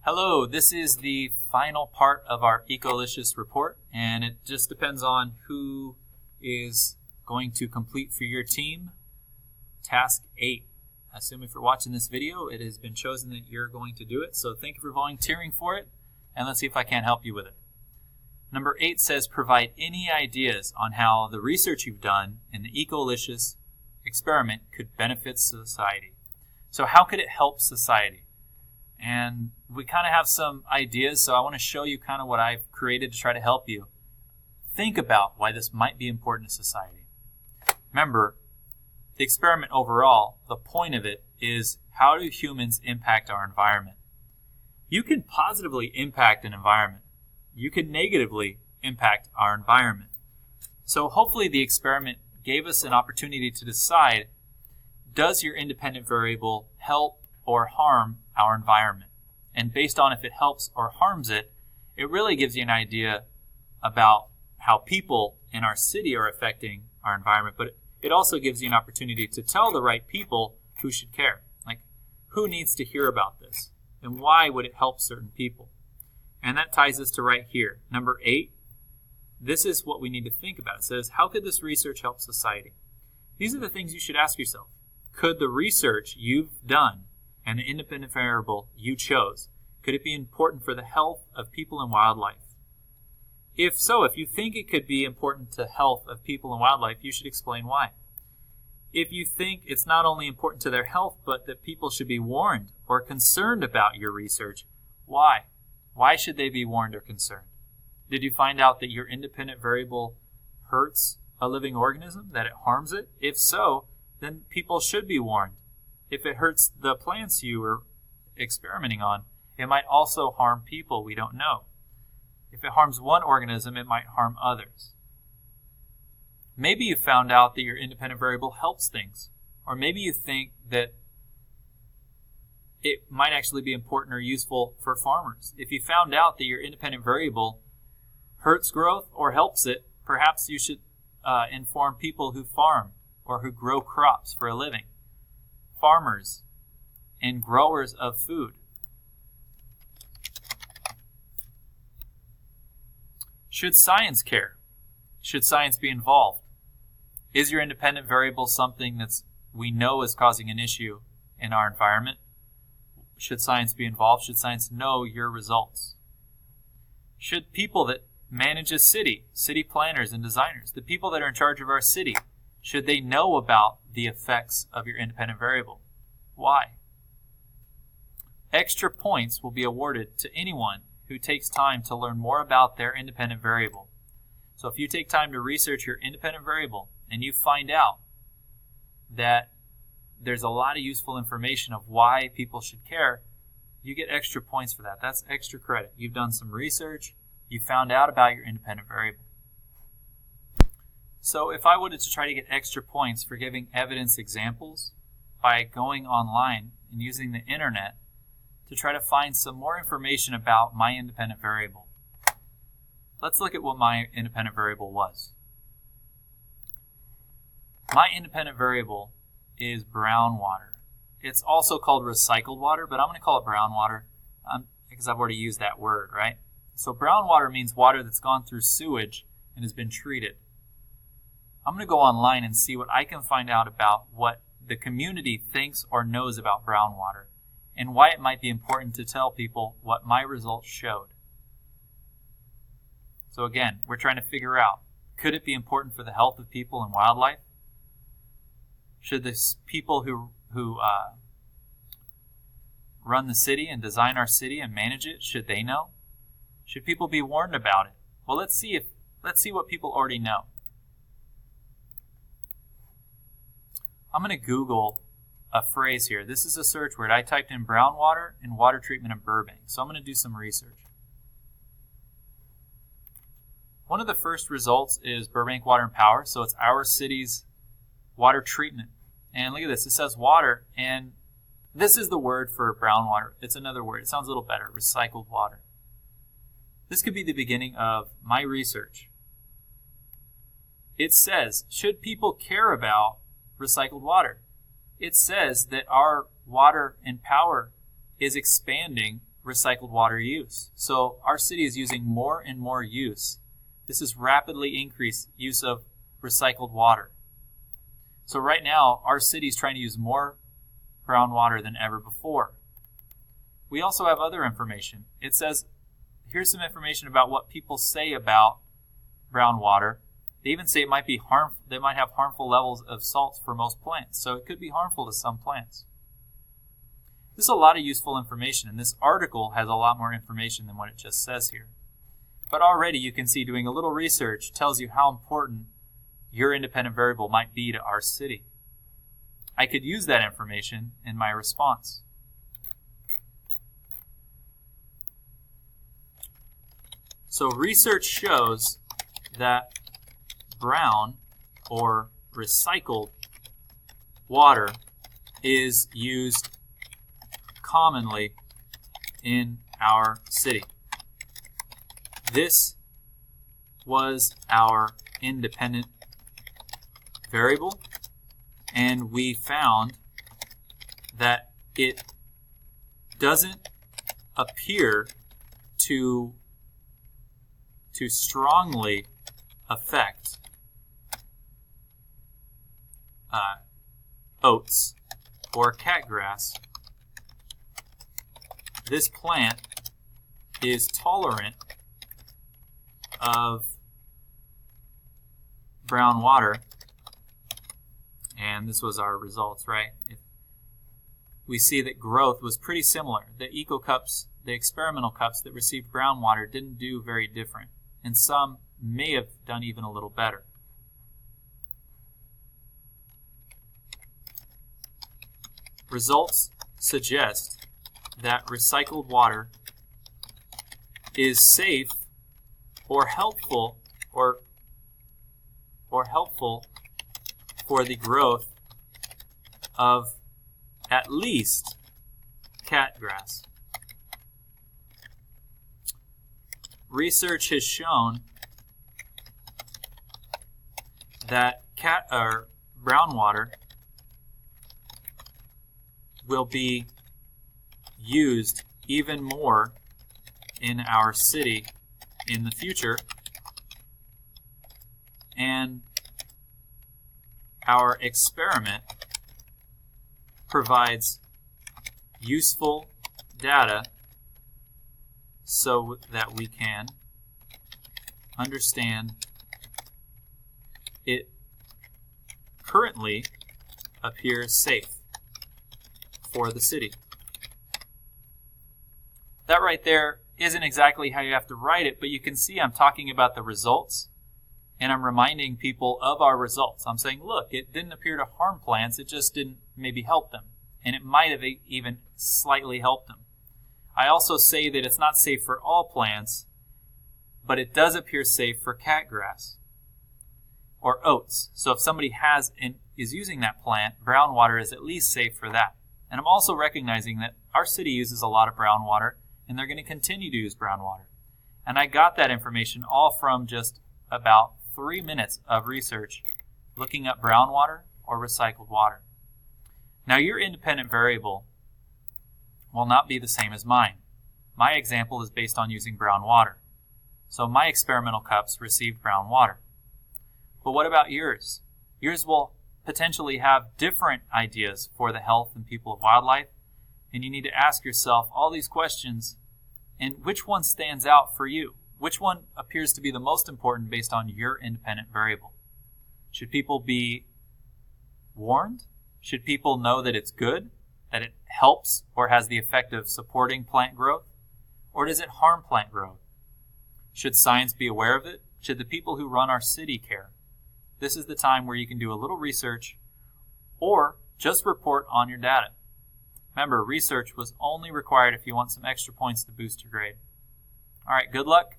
Hello, this is the final part of our Ecolicious report, and it just depends on who is going to complete for your team task 8. Assuming if you're watching this video, it has been chosen that you're going to do it, so thank you for volunteering for it, and let's see if I can help you with it. Number 8 says provide any ideas on how the research you've done in the Ecolicious experiment could benefit society. So how could it help society? And we kind of have some ideas, so I want to show you kind of what I've created to try to help you think about why this might be important to society. Remember, the experiment overall, the point of it is how do humans impact our environment? You can positively impact an environment. You can negatively impact our environment. So hopefully the experiment gave us an opportunity to decide, does your independent variable help or harm our environment? And based on if it helps or harms it, it really gives you an idea about how people in our city are affecting our environment, but it also gives you an opportunity to tell the right people who should care. Like, who needs to hear about this? And why would it help certain people? And that ties us to right here. Number 8, this is what we need to think about. It says, how could this research help society? These are the things you should ask yourself. Could the research you've done and the independent variable you chose, could it be important for the health of people and wildlife? If so, if you think it could be important to health of people and wildlife, you should explain why. If you think it's not only important to their health, but that people should be warned or concerned about your research, why? Why should they be warned or concerned? Did you find out that your independent variable hurts a living organism, that it harms it? If so, then people should be warned. If it hurts the plants you were experimenting on, it might also harm people we don't know. If it harms one organism, it might harm others. Maybe you found out that your independent variable helps things. Or maybe you think that it might actually be important or useful for farmers. If you found out that your independent variable hurts growth or helps it, perhaps you should inform people who farm or who grow crops for a living. Farmers and growers of food. Should science care? Should science be involved? Is your independent variable something that's we know is causing an issue in our environment? Should science be involved? Should science know your results? Should people that manage a city planners and designers, the people that are in charge of our city, should they know about the effects of your independent variable? Why? Extra points will be awarded to anyone who takes time to learn more about their independent variable. So if you take time to research your independent variable and you find out that there's a lot of useful information of why people should care, you get extra points for that. That's extra credit. You've done some research. You found out about your independent variable. So if I wanted to try to get extra points for giving evidence examples by going online and using the internet to try to find some more information about my independent variable, let's look at what my independent variable was. My independent variable is brown water. It's also called recycled water, but I'm going to call it brown water because I've already used that word, right? So brown water means water that's gone through sewage and has been treated. I'm going to go online and see what I can find out about what the community thinks or knows about brown water and why it might be important to tell people what my results showed. So again, we're trying to figure out, could it be important for the health of people and wildlife? Should the people who run the city and design our city and manage it, should they know? Should people be warned about it? Well, let's see what people already know. I'm going to Google a phrase here. This is a search word. I typed in brown water and water treatment in Burbank. So I'm going to do some research. One of the first results is Burbank Water and Power. So it's our city's water treatment. And look at this. It says water, and this is the word for brown water. It's another word. It sounds a little better. Recycled water. This could be the beginning of my research. It says, should people care about recycled water? It says that our water and power is expanding recycled water use. So our city is using more and more use. This is rapidly increased use of recycled water. So right now, our city is trying to use more brown water than ever before. We also have other information. It says, here's some information about what people say about brown water. They even say it might be they might have harmful levels of salts for most plants. So it could be harmful to some plants. This is a lot of useful information, and this article has a lot more information than what it just says here. But already you can see doing a little research tells you how important your independent variable might be to our city. I could use that information in my response. So research shows that brown or recycled water is used commonly in our city. This was our independent variable, and we found that it doesn't appear to strongly affect oats or catgrass. This plant is tolerant of brown water, and this was our results, right? We see that growth was pretty similar. The eco cups, the experimental cups that received brown water didn't do very different, and some may have done even a little better. Results suggest that recycled water is safe or helpful for the growth of at least catgrass. Research has shown that brown water will be used even more in our city in the future, and our experiment provides useful data so that we can understand it currently appears safe for the city. That right there isn't exactly how you have to write it, but you can see I'm talking about the results, and I'm reminding people of our results. I'm saying, look, it didn't appear to harm plants, it just didn't maybe help them, and it might have even slightly helped them. I also say that it's not safe for all plants, but it does appear safe for catgrass or oats. So if somebody is using that plant, brown water is at least safe for that. And I'm also recognizing that our city uses a lot of brown water, and they're going to continue to use brown water. And I got that information all from just about 3 minutes of research looking up brown water or recycled water. Now your independent variable will not be the same as mine. My example is based on using brown water. So my experimental cups received brown water. But what about yours? Yours will potentially have different ideas for the health and people of wildlife, and you need to ask yourself all these questions, and which one stands out for you? Which one appears to be the most important based on your independent variable? Should people be warned? Should people know that it's good, that it helps or has the effect of supporting plant growth? Or does it harm plant growth? Should science be aware of it? Should the people who run our city care? This is the time where you can do a little research or just report on your data. Remember, research was only required if you want some extra points to boost your grade. All right, good luck.